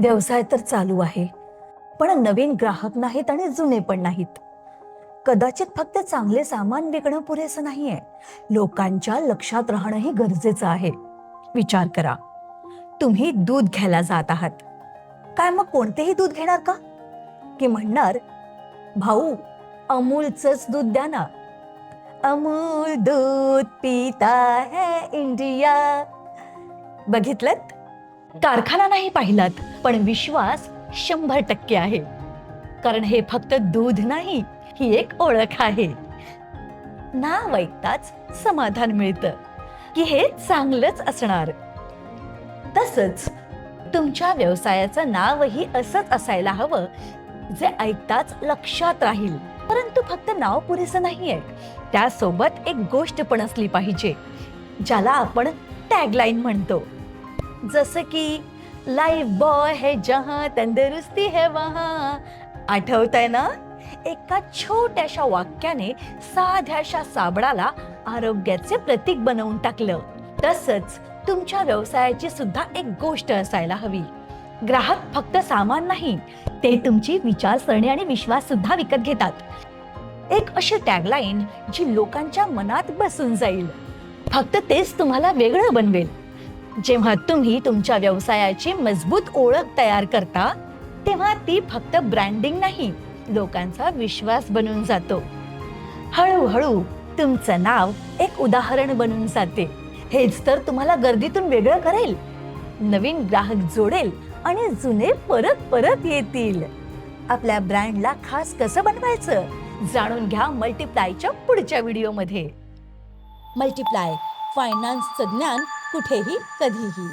व्यवसाय तर चालू आहे, पण नवीन ग्राहक नाहीत आणि जुने पण नाहीत. कदाचित फक्त चांगले सामान विकणं पुरेसं नाहीये. लोकांच्या लक्षात राहणंही गरजेचं आहे. विचार करा, तुम्ही दूध घ्यायला जात आहात. काय मग कोणतेही दूध घेणार का? की म्हणणार, भाऊ अमूलचंच दूध द्या ना. अमूल दूध पीता है इंडिया. बघितलत? कारखाना नाही पाहिलात, पण विश्वास 100% आहे. कारण हे फक्त दूध नाही, ही एक ओळख आहे. नाव ऐकताच समाधान मिळतं की हे चांगलंच असणार. तसंच तुमच्या व्यवसायाचं नावही असंच असायला हवं, जे ऐकताच लक्षात राहील. परंतु फक्त नाव पुरेसं नाहीये, त्यासोबत एक गोष्ट पण असली पाहिजे, ज्याला आपण टॅगलाईन म्हणतो. जसं की लाइफ बॉय है जहां तंदुरुस्ती है वहां. आठवतंय ना? एका छोट्याशा वाक्याने साध्याशा साबणाला आरोग्याचे प्रतीक बनवून टाकलं. तसंच तुमच्या व्यवसायाची सुद्धा एक गोष्ट असायला हवी. ग्राहक फक्त सामान नाही, ते तुमची विचारसरणी आणि विश्वास सुद्धा विकत घेतात. एक अशी टॅगलाईन जी लोकांच्या मनात बसून जाईल. फक्त तेच तुम्हाला वेगळं बनवेल. जेव्हा तुम्ही तुमच्या व्यवसायाची मजबूत ओळख तयार करता, तेव्हा ती फक्त ब्रँडिंग नाही, लोकांचा विश्वास बनून जातो. हळूहळू तुमचं नाव एक उदाहरण बनून जाते. हेच तर तुम्हाला गर्दीतून वेगळं करेल, नवीन ग्राहक जोडेल आणि जुने परत परत येतील. आपल्या ब्रँडला खास कसं बनवायचं जाणून घ्या मल्टिप्लायच्या पुढच्या व्हिडिओमध्ये. मल्टिप्लाय, फायनान्सचं ज्ञान कुठेही कधीही.